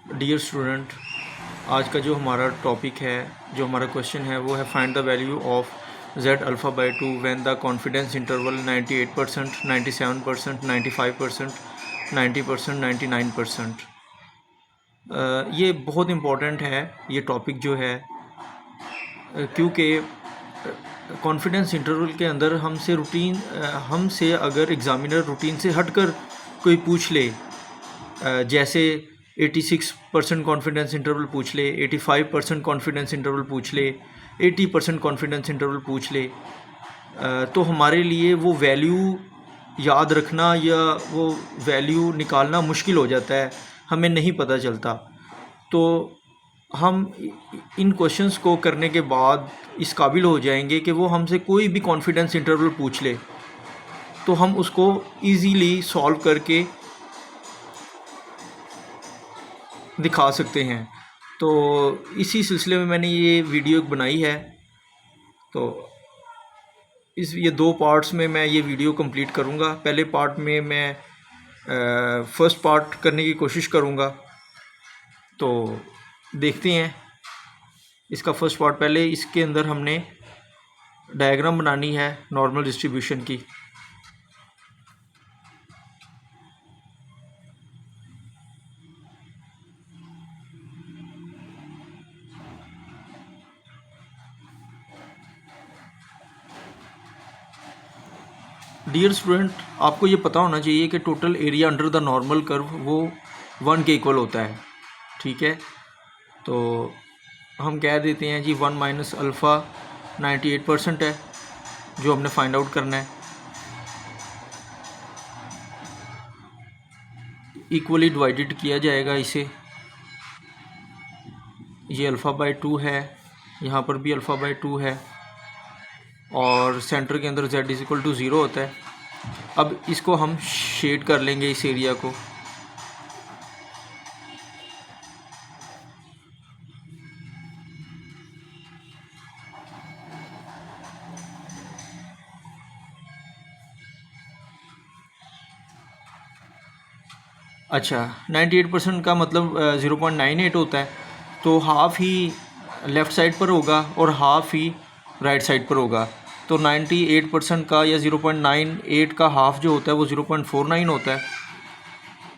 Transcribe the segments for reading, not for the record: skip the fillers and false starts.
Dear student, आज का जो हमारा टॉपिक है, जो हमारा क्वेश्चन है वो है find the value of z alpha by two when the confidence interval 98%, 97%, 95%, 90%, 99%। ये बहुत इम्पोर्टेंट है ये टॉपिक जो है, क्योंकि कॉन्फिडेंस इंटरवल के अंदर हमसे अगर एग्ज़ामिनर रूटीन से हटकर कोई पूछ ले, जैसे 86% कॉन्फिडेंस इंटरवल पूछ ले, 85% कॉन्फिडेंस इंटरवल पूछ ले, 80% कॉन्फिडेंस इंटरवल पूछ ले, तो हमारे लिए वो वैल्यू याद रखना या वो वैल्यू निकालना मुश्किल हो जाता है, हमें नहीं पता चलता। तो हम इन क्वेश्चंस को करने के बाद इस काबिल हो जाएंगे कि वो हमसे कोई भी कॉन्फिडेंस इंटरवल पूछ ले तो हम उसको इजीली सॉल्व करके दिखा सकते हैं। तो इसी सिलसिले में मैंने ये वीडियो बनाई है। तो ये दो पार्ट्स में मैं ये वीडियो कंप्लीट करूँगा। पहले पार्ट में मैं फर्स्ट पार्ट करने की कोशिश करूँगा। तो देखते हैं इसका फर्स्ट पार्ट। पहले इसके अंदर हमने डायग्राम बनानी है नॉर्मल डिस्ट्रीब्यूशन की। डियर स्टूडेंट, आपको ये पता होना चाहिए कि total area under the normal curve वो 1 के इक्वल होता है। ठीक है, तो हम कह देते हैं जी 1 माइनस अल्फ़ा 98% है जो हमने फाइंड आउट करना है। इक्वली डिवाइडेड किया जाएगा इसे। ये अल्फ़ा बाई 2 है, यहाँ पर भी अल्फ़ा बाई 2 है और सेंटर के अंदर z इज इक्वल टू 0 होता है। अब इसको हम शेड कर लेंगे इस एरिया को। अच्छा, 98% का मतलब 0.98 होता है, तो हाफ़ ही लेफ़्ट साइड पर होगा और हाफ़ ही राइट साइड पर होगा। तो 98% का या 0.98 का हाफ़ जो होता है वो 0.49 होता है,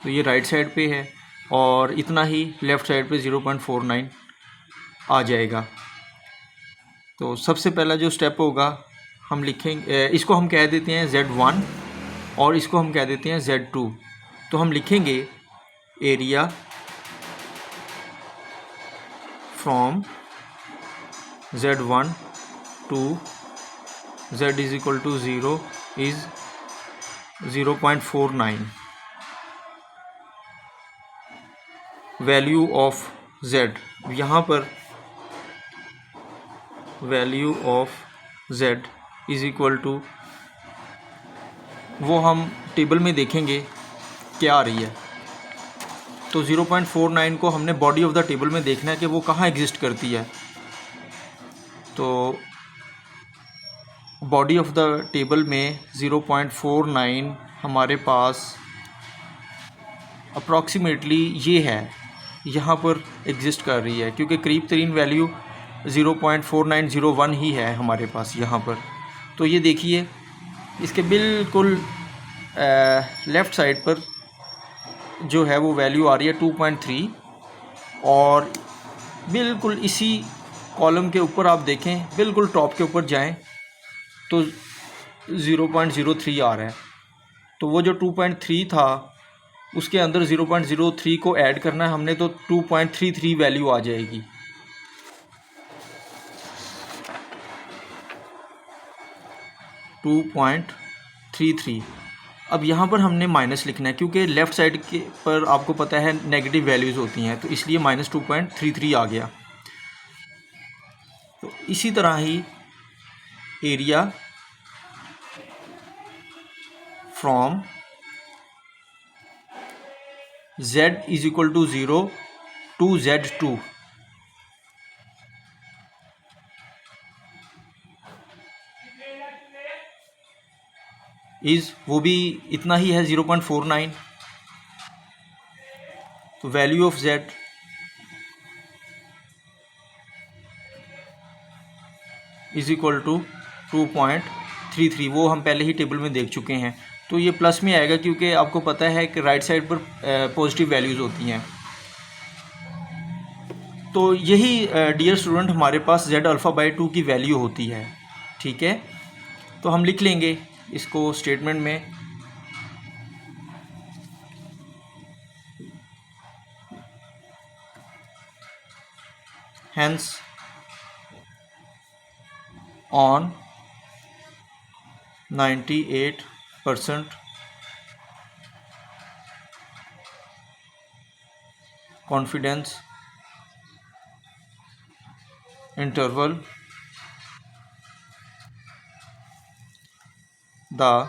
तो ये राइट साइड पे है और इतना ही लेफ़्ट साइड पे 0.49 आ जाएगा। तो सबसे पहला जो स्टेप होगा हम लिखेंगे, इसको हम कह देते हैं Z1 और इसको हम कह देते हैं Z2। तो हम लिखेंगे area from Z1 to Z is equal to 0 is 0.49। Value of Z, यहाँ पर value of Z is equal to, वो हम टेबल में देखेंगे क्या आ रही है। तो 0.49 को हमने बॉडी ऑफ द टेबल में देखना है कि वो कहाँ एग्जिस्ट करती है। तो बॉडी ऑफ द टेबल में 0.49 हमारे पास अप्रॉक्सीमेटली ये है, यहाँ पर एग्जिस्ट कर रही है, क्योंकि करीब तरीन वैल्यू 0.4901 ही है हमारे पास यहाँ पर। तो ये देखिए, इसके बिल्कुल लेफ़्ट साइड पर जो है वो वैल्यू आ रही है 2.3 और बिल्कुल इसी कॉलम के ऊपर आप देखें, बिल्कुल टॉप के ऊपर जाएं तो 0.03 आ रहा है। तो वो जो 2.3 था उसके अंदर 0.03 को ऐड करना है हमने, तो 2.33 वैल्यू आ जाएगी। अब यहाँ पर हमने माइनस लिखना है, क्योंकि लेफ़्ट साइड के पर आपको पता है नेगेटिव वैल्यूज़ होती हैं, तो इसलिए -2.33 आ गया। तो इसी तरह ही area from Z is equal to 0 to Z2 is, वो भी इतना ही है 0.49। तो value of Z is equal to 2.33, वो हम पहले ही टेबल में देख चुके हैं। तो ये प्लस में आएगा क्योंकि आपको पता है कि राइट साइड पर पॉजिटिव वैल्यूज़ होती हैं। तो यही डियर स्टूडेंट हमारे पास z अल्फ़ा बाई 2 की वैल्यू होती है। ठीक है, तो हम लिख लेंगे इसको स्टेटमेंट में, hence on 98% confidence interval the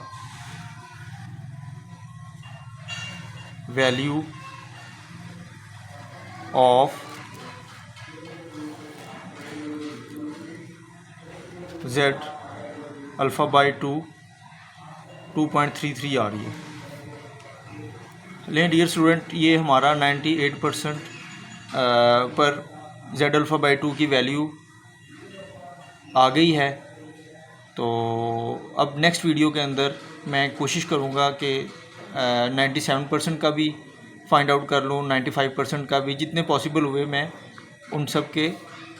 value of z alpha by 2.33 आ रही है। लेकिन डियर स्टूडेंट ये हमारा 98% पर z अल्फ़ा बाई 2 की वैल्यू आ गई है। तो अब नेक्स्ट वीडियो के अंदर मैं कोशिश करूँगा कि 97% का भी फाइंड आउट कर लूँ, 95% का भी, जितने पॉसिबल हुए मैं उन सब के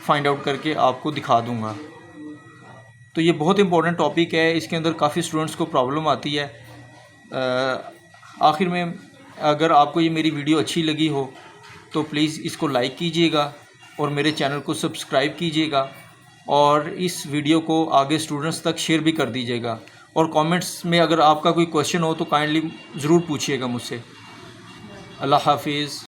फाइंड आउट करके आपको दिखा दूँगा। तो ये बहुत इंपॉर्टेंट टॉपिक है, इसके अंदर काफ़ी स्टूडेंट्स को प्रॉब्लम आती है। आखिर में अगर आपको ये मेरी वीडियो अच्छी लगी हो तो प्लीज़ इसको लाइक कीजिएगा और मेरे चैनल को सब्सक्राइब कीजिएगा और इस वीडियो को आगे स्टूडेंट्स तक शेयर भी कर दीजिएगा। और कमेंट्स में अगर आपका कोई क्वेश्चन हो तो काइंडली ज़रूर पूछिएगा मुझसे। अल्लाह हाफिज़।